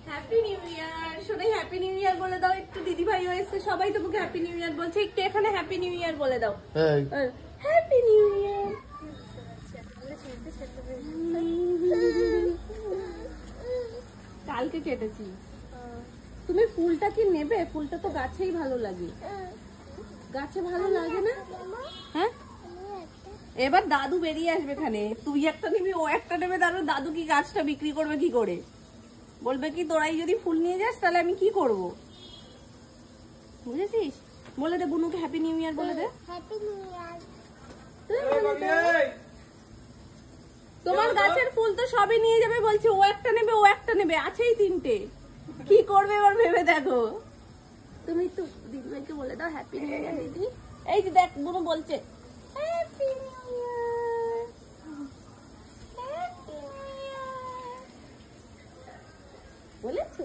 Happy new year. শোনাই happy new year বলে দাও একটু। দিদি ভাইও এসেছে, সবাই তোমাকে হ্যাপি নিউ ইয়ার বলছে, একটু এখানে হ্যাপি নিউ ইয়ার বলে দাও। Happy new year. কালকে কেটেছি। তুমি ফুলটা কি নেবে? ফুলটা তো গাছেই ভালো লাগে। গাছে ভালো লাগে না? হ্যাঁ, এবার দাদু বেরিয়ে আসবে এখানে। তুই একটা নিবি, ও একটা নেবে, দাদু কি গাছটা বিক্রি করবে কি করে? বলবে কি তোরাই যদি ফুল নিয়ে যাস তাহলে আমি কি করব? বুঝেছিস? বলে দে বুনুকে হ্যাপি নিউ ইয়ার বলে দে। Happy new year. তোমার গাছের ফুল তো সবই নিয়ে যাবে বলছে। ও একটা নেবে, ও একটা নেবে, আছেই তিনটে। কি করবে এবার ভেবে দেখো। তুমি একটু দিদি ভাইকে বলে দাও হ্যাপি নিউ ইয়ার। দিদি এই যে দেখ বুনু বলছে happy new year. Happy new year বলেছো?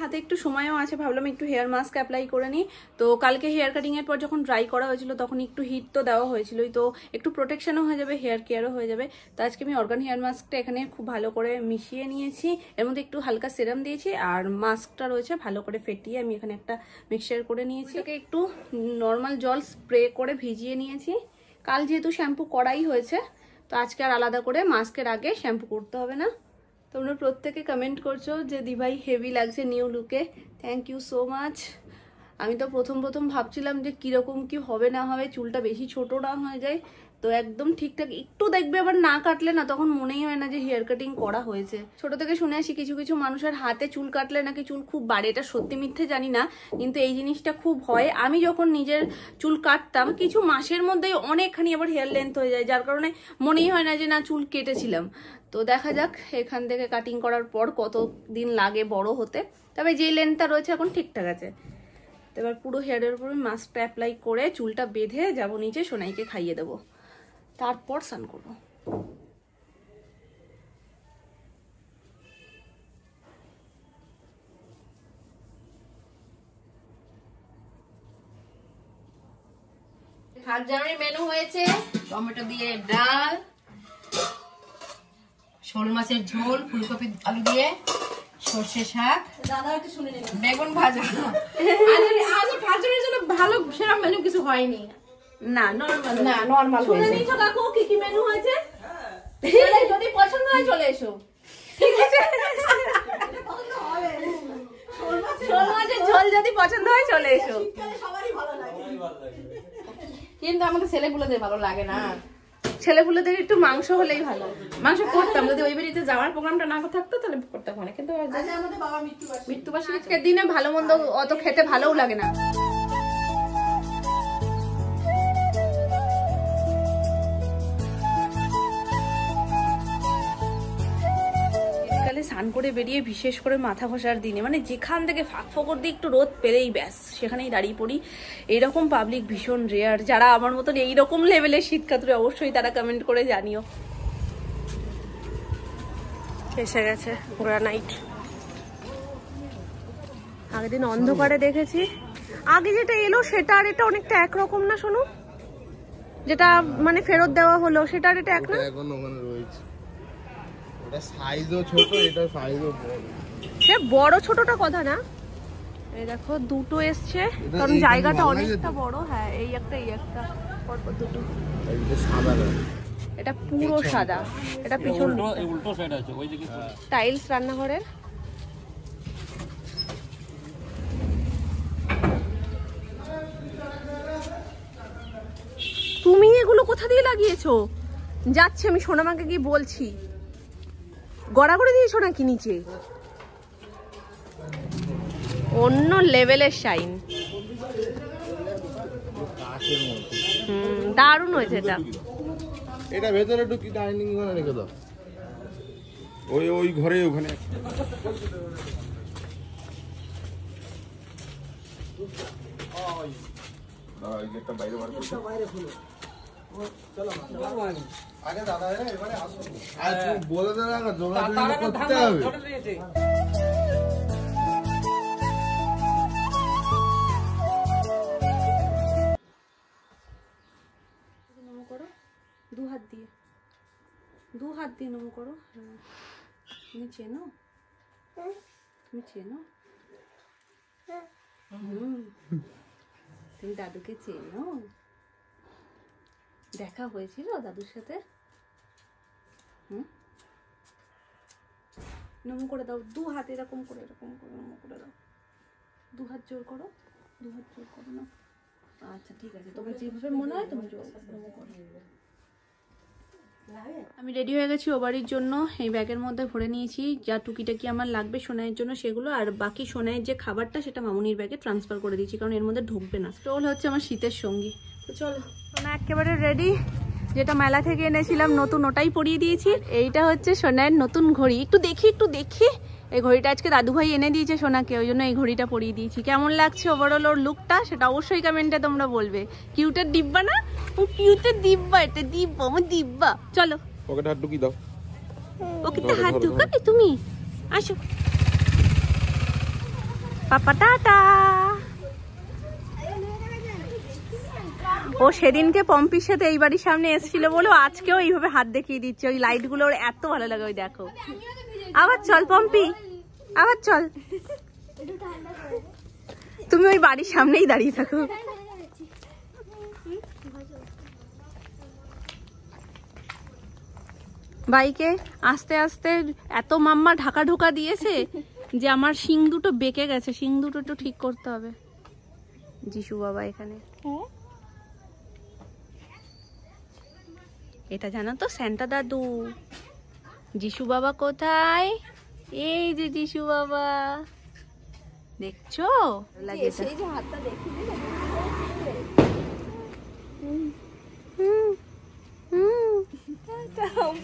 হাতে একটু সময়ও আছে, ভাবলাম একটু হেয়ার মাস্ক অ্যাপ্লাই করে নিই। তো কালকে হেয়ার কাটিং এর পর যখন ড্রাই করা হয়েছিল তখন একটু হিট তো দেওয়া হয়েছিল, তো একটু প্রোটেকশনও হয়ে যাবে, হেয়ার কেয়ারও হয়ে যাবে। তো আজকে আমি অর্গান হেয়ার মাস্কটা এখানে খুব ভালো করে মিশিয়ে নিয়েছি। এর মধ্যে একটু হালকা সেরাম দিয়েছি আর মাস্কটা রয়েছে ভালো করে ফেটিয়ে আমি এখানে একটা মিক্সচার করে নিয়েছি। এটাকে একটু নর্মাল জল স্প্রে করে ভিজিয়ে নিয়েছি। কাল যেহেতু শ্যাম্পু করাই হয়েছে তো আজকে আর আলাদা করে মাস্কের আগে শ্যাম্পু করতে হবে না। তোমরা প্রত্যেকে কমেন্ট করছো যে দিভাই হেভি লাগছে নিউ লুকে। Thank you so much. আমি তো প্রথম ভাবছিলাম যে কিরকম কি হবে না হবে, চুলটা বেশি ছোট না হয়ে যায়। তো একদম ঠিকঠাক একটু দেখবে, আবার না কাটলে না তখন মনেই হয় না যে হেয়ার কাটিং করা হয়েছে। ছোট থেকে শুনে আসি কিছু কিছু মানুষের হাতে চুল কাটলে নাকি চুল খুব বাড়ে। এটা সত্যি মিথ্যে জানি না, কিন্তু এই জিনিসটা খুব হয়। আমি যখন নিজের চুল কাটতাম কিছু মাসের মধ্যেই অনেকখানি আবার হেয়ার লেন্থ হয়ে যায়, যার কারণে মনেই হয় না যে না চুল কেটেছিলাম। তো দেখা যাক এখান থেকে কাটিং করার পর কত দিন লাগে বড় হতে। তবে যে লেন্থটা রয়েছে এখন ঠিকঠাক আছে। তো এবার পুরো হেয়ারের উপর মাস্কটা অ্যাপ্লাই করে চুলটা বেঁধে যাব নিচে, সোনাইকে খাইয়ে দেবো, তারপর স্নান করবো। ভাত জামাইয়ের মেনু হয়েছে টমেটো দিয়ে ডাল, শোল মাছের ঝোল, ফুলকপি আলু দিয়ে, সর্ষে শাক, বেগুন ভাজা। আজ ভাজার জন্য ভালো সেরকম মেনু কিছু হয়নি। না নরমাল হয়েছে। শুনে নিছো কাকু কি কি মেনু হয়েছে? যদি পছন্দ হয় চলে এসো, ঠিক আছে? শোল মাছের ঝোল যদি পছন্দ হয় চলে এসো। কিন্তু আমাদের ছেলেগুলোদের ভালো লাগে না। ছেলেপুলেদের একটু মাংস হলেই ভালো। মাংস করতাম যদি ওই বাড়িতে যাওয়ার প্রোগ্রামটা না থাকতো তাহলে করতাম না, কিন্তু মৃত্যুবার্ষিকী আজকের দিনে ভালো মন্দ অত খেতে ভালোও লাগে না। স্নান করে বেরিয়ে বিশেষ করে মাথা ঘষার দিনে মানে যেখান থেকে ফাঁক ফোকর দিয়ে একটু রোদ পেলেই ব্যাস সেখানেই দাঁড়িয়ে পড়ি। এইরকম পাবলিক ভীষণ রেয়ার। যারা আমার মতন এইরকম লেভেলের শীত কাতুরে অবশ্যই তারা কমেন্ট করে জানিও। এসে গেছে গ্রানাইট। আগের দিন অন্ধকারে দেখেছি, আগে যেটা এলো সেটা আর এটা অনেকটা একরকম না শোনো? যেটা মানে ফেরত দেওয়া হলো সেটা আর এটা এক না? এখন ওখানে রয়েছে। এটা সাইজও ছোট, এটা সাইজও বড়। সে বড় ছোটটা কথা না, এই দেখো দুটো এসছে কারণ জায়গাটা অনেকটা বড়। হ্যাঁ এই একটা পরপর দুটো। এটা সাদা না, এটা পুরো সাদা। এটা পিছন উল্টো সাইড আছে ওই দিকে টাইলস রান্নাঘরের। তুমি এগুলো কোথা দিয়ে লাগিয়েছো? যাচ্ছে আমি সোনামাকে গিয়ে বলছি। গড়াগড়ি দিয়েছো নাকি নিচে? অন্য লেভেলের শাইন। দারুণ হয়েছে এটা। এটা ভেতরে একটু কি ডাইনিং ঘরে রেখে দাও। ওই ঘরে ওখানে আগে দাদা এবারে আসো। বলে দেবে না যোগাযোগ করতে হবে। দু হাত দিয়ে নম করো। তুমি চেনো? তুমি চেনো? তুমি দাদুকে চেনো? দেখা হয়েছিল দাদুর সাথে? নমো করে দাও, 2 হাত এরকম করে নমো করে দাও। 2 হাত জোর করো, 2 হাত জোর করো না। আচ্ছা ঠিক আছে, তোমার যেভাবে মনে হয় তুমি জোর নমো করো। আমি রেডি হয়ে গেছি ও বাড়ির জন্য। এই ব্যাগের মধ্যে ভরে নিয়েছি যা টুকিটাকি আমার লাগবে সোনাইয়ের জন্য সেগুলো, আর বাকি সোনাইয়ের যে খাবারটা সেটা মামুনির ব্যাগে ট্রান্সফার করে দিয়েছি, কারণ এর মধ্যে ঢুকবে না। স্টোল হচ্ছে আমার শীতের সঙ্গী। তো চলো, সোনা একেবারে রেডি। যেটা মেলা থেকে এনেছিলাম নতুন, ওটাই পরিয়ে দিয়েছি। এইটা হচ্ছে সোনাইয়ের নতুন ঘড়ি। একটু দেখি এই ঘড়িটা আজকে দাদুভাই এনে দিয়েছে সোনাকে, ওই জন্য এই ঘড়িটা পরিয়ে দিয়েছি। কেমন লাগছে ওভারঅল ওর লুকটা সেটা অবশ্যই কমেন্টে তোমরা বলবে। কিউটের দিব্যা না? ও কিউটের দিব্যা, এটা দিব্যা, আমার দিব্যা। চলো পকেটে হাত ঢুকিয়ে দাও। ওকে তো হাত ঢুকাবে তুমি? আসো পাপা, টাটা। ও সেদিনকে পম্পির সাথে এই বাড়ির সামনে এসেছিল বলো, আজকেও এইভাবে হাত দেখিয়ে দিচ্ছে। ওই লাইট গুলো ওর এত ভালো লাগে। ওই দেখো, আবার চল পম্পি, আবার চল। তুমি ওই বাড়ির সামনেই দাঁড়িয়ে থাকো। বাইকে আস্তে আস্তে এত মাম্মা ঢাকা ঢোকা দিয়েছে যে আমার শিং দুটো বেঁকে গেছে। শিং দুটো একটু ঠিক করতে হবে। যিশু বাবা এখানে, এটা জানো তো স্যান্টা দাদু। যিশু বাবা কোথায়? এই যে যিশু বাবা, দেখছো? লাগে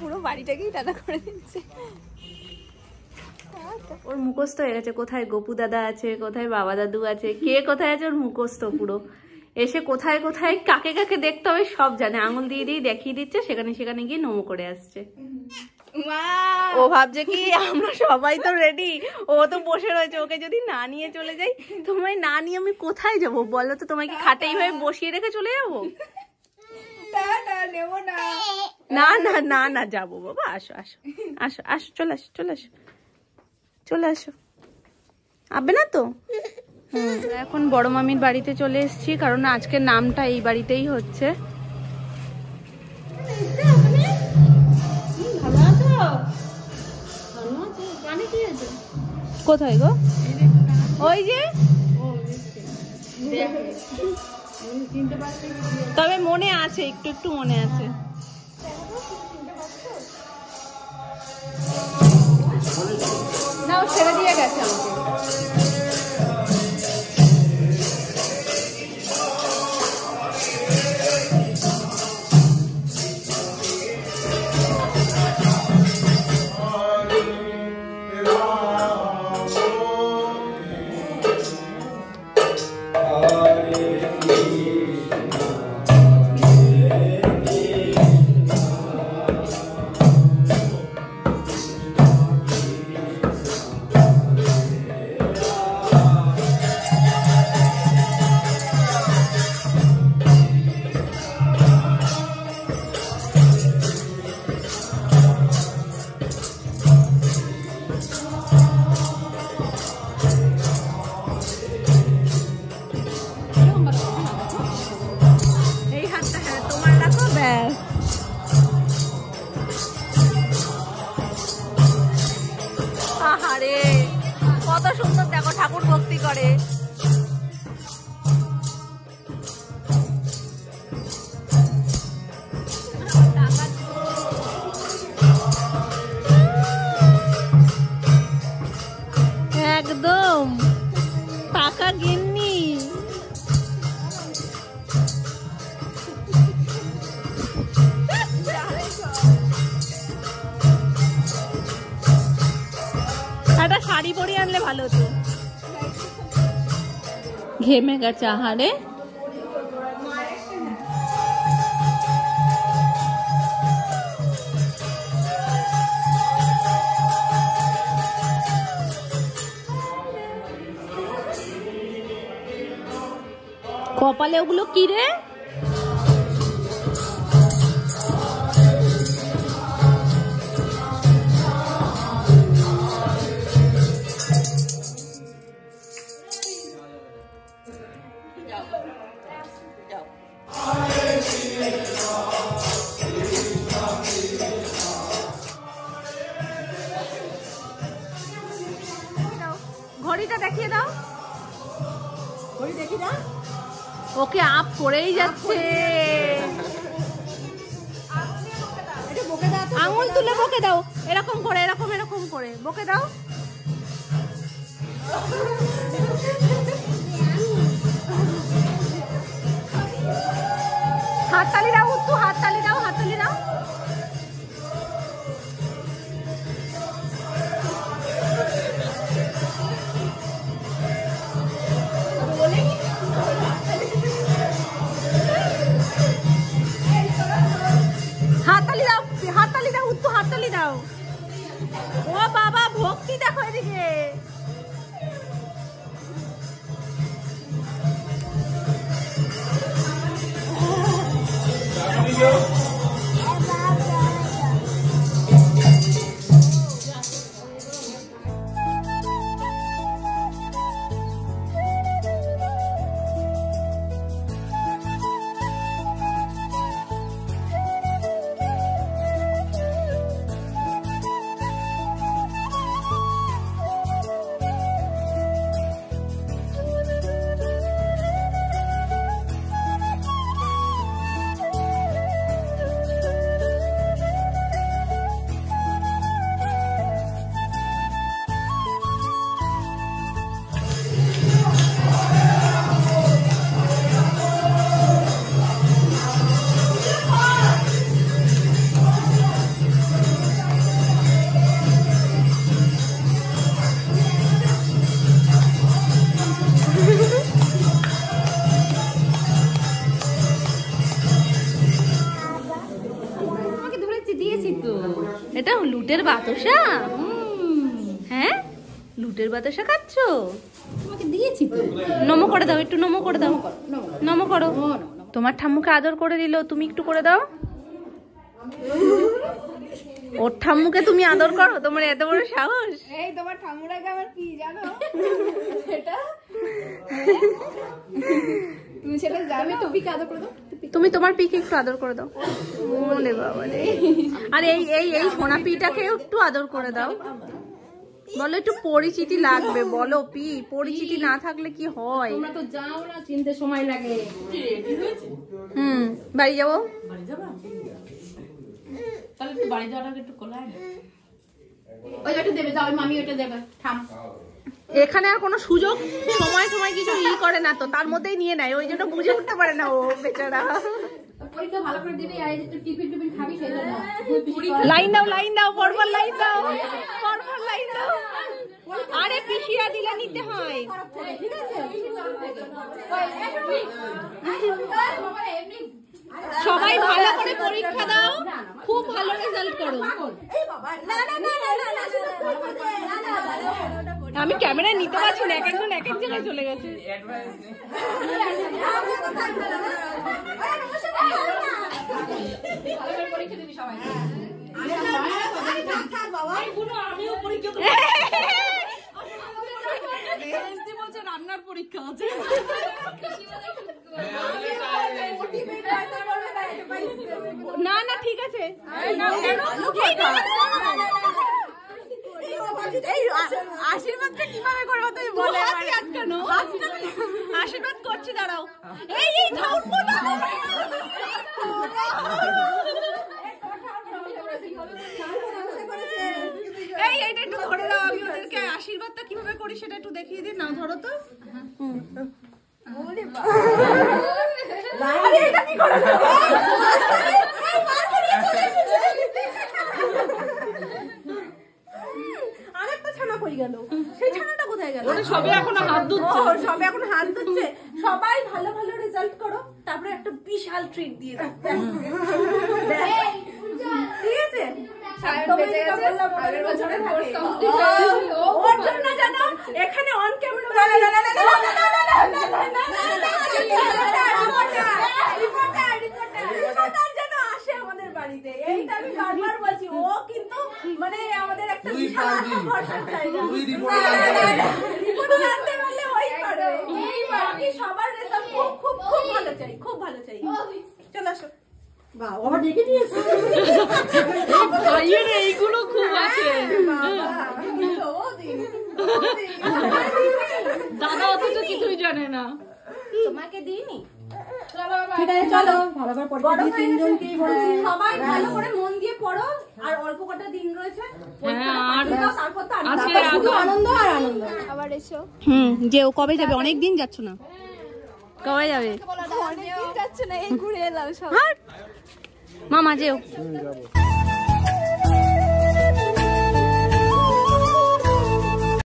পুরো বাড়িটাকেই টাটা করে দিচ্ছে। ওর মুখস্থ হয়ে গেছে কোথায় গপু দাদা আছে, কোথায় বাবা দাদু আছে, কে কোথায় আছে, ওর মুখস্থ পুরো। এসে কোথায় কোথায় কাকে কাকে দেখতে হবে সব জানে। আঙুল দিয়ে দিয়ে দেখিয়ে দিচ্ছে, সেখানে সেখানে গিয়ে নমো করে আসছে। ও ভাবছে কি আমরা সবাই তো রেডি, ও তো বসে রয়েছে। ওকে যদি না নিয়ে চলে যাই, তোমায় না নিয়ে আমি কোথায় যাবো বলো তো? তোমায় কি খাটে এইভাবে বসিয়ে রেখে চলে যাবো? না না না না, যাবো বাবা। আসো আসো আসো আসো, চলে আসো চলে আসো চলে আসো। আবে না তো? এখন বড় মামির বাড়িতে চলে এসেছি, কারণ আজকে নামটা এই বাড়িতেই হচ্ছে। কোথায় গো? ওই যে, তবে মনে আছে, একটু একটু মনে আছে। না, ও ছেড়ে দিয়ে গেছে আমাকে। কত সুন্দর দেখো ঠাকুর ভক্তি করে। একদম পাকা গিন্নি। একটা শাড়ি পরিয়ে আনলে ভালো হতো। ঘেমে গেছে আহারে। কপালে ওগুলো কি রে? ঘড়িটা দেখিয়ে দাও। ঘড়ি দেখি না, ওকে আপ করেই যাচ্ছে। আঙুল তুলে বকে দাও, এরকম করে, এরকম এরকম করে বকে দাও। হাততালি দাও উত্তু, হাততালি দাও, হাততালি দাও। হাততালি দাও, হাততালি দাও উত্তু, হাততালি দাও। ও বাবা ভক্তি দেখো এদিকে। এটা লুটের বাতাসা? হ্যাঁ লুটের বাতাসা খাচ্ছ? তোমাকে দিয়েছি তো। নমো করে দাও, একটু নমো করে দাও, নমো করো। তোমার ঠাম্মুকে আদর করে দিল, তুমি একটু করে দাও। ওর ঠাম্মুকে তুমি আদর করো, তোমার এত বড় সাহস? এই তোমার ঠাম্মুর আগে আমার কি জানো সেটা? তুমি সেটা জানো? টুপিকে আদর করে দাও। তুমি তোমার পিকে একটু আদর করে দাও। ওরে বাবা রে। আর এই এই এই সোনা পিটাকে একটু আদর করে দাও। বলো একটু পরিচিতি লাগবে, বলো পি, পরিচিতি না থাকলে কি হয়? তোমরা তো যাও না, চিনতে সময় লাগে। বাড়ি যাবো। বাড়ি যাবা? তাহলে একটু বাড়ি যাওয়াটা একটু কোলায় না। ওই ওটা দেবে, যাও মামি ওটা দেবে। থাম। এখানে আর কোনো সুযোগ সময় সময় কিছু ই করে না তো, তার মধ্যেই নিয়ে নেয়, ওই জন্য বুঝে উঠতে পারে না ও বেচারা। পরীক্ষা ভালো করে দিবি, আর একটু টিফিন টিফিন খাবি সেই জন্য। লাইন দাও, লাইন দাও, পরপর লাইন দাও, পরপর লাইন দাও। আরে পিছিয়ে দিলে নিতে হয়। ঠিক আছে? সবাই ভালো করে পরীক্ষা দাও, খুব ভালো রেজাল্ট করো। আমি ক্যামেরায় নিতে পারছি না, এক একজন এক এক জায়গায় চলে গেছে। পরীক্ষা দিবি সবাই। রান্নার পরীক্ষা আছে। না না ঠিক আছে। আশীর্বাদটা কিভাবে করবো তুমি বলে? আশীর্বাদ করছি, দাঁড়াও। এই এই এই এইটা একটু ধরে দাও, আমি ওদেরকে আশীর্বাদটা কিভাবে করি সেটা একটু দেখিয়ে দিই। না ধরো তো। আরেকটা ছানা কই গেল? সেই ছানাটা কোথায় গেল? সবে এখন হাত ধুচ্ছে। সবে এখন হাত ধুচ্ছে। সবাই ভালো ভালো রেজাল্ট করো, তারপরে একটা বিশাল ট্রিট দিয়ে দাও। ঠিক আছে? ওর জন্য জানো এখানে অন ক্যামেরা যেন আসে আমাদের বাড়িতে, এইটা আমি বারবার বলছি। ও কিন্তু মানে আমাদের একটা ভরসার জায়গা। রিপোর্ট আনতে পারলে ওই পারে। বাকি সবার রেজাল্ট খুব খুব খুব ভালো চাই, খুব ভালো চাই। চলো আসো। আবার ডেকে নিয়েছে। এইগুলো খুব আছে। ঠিক আছে চলো ভালো করে পড়তে দিই তিনজনকেই বলছি সবাই ভালো করে মন দিয়ে পড়ো আর অল্প কটা দিন রয়েছে তারপর তো শুধু আনন্দ আর আনন্দ আবার এসো যেও কবে যাবে অনেক দিন যাচ্ছ না কবে যাবে অনেকদিন যাচ্ছে না এই ঘুরে এলাম সব মামা যেও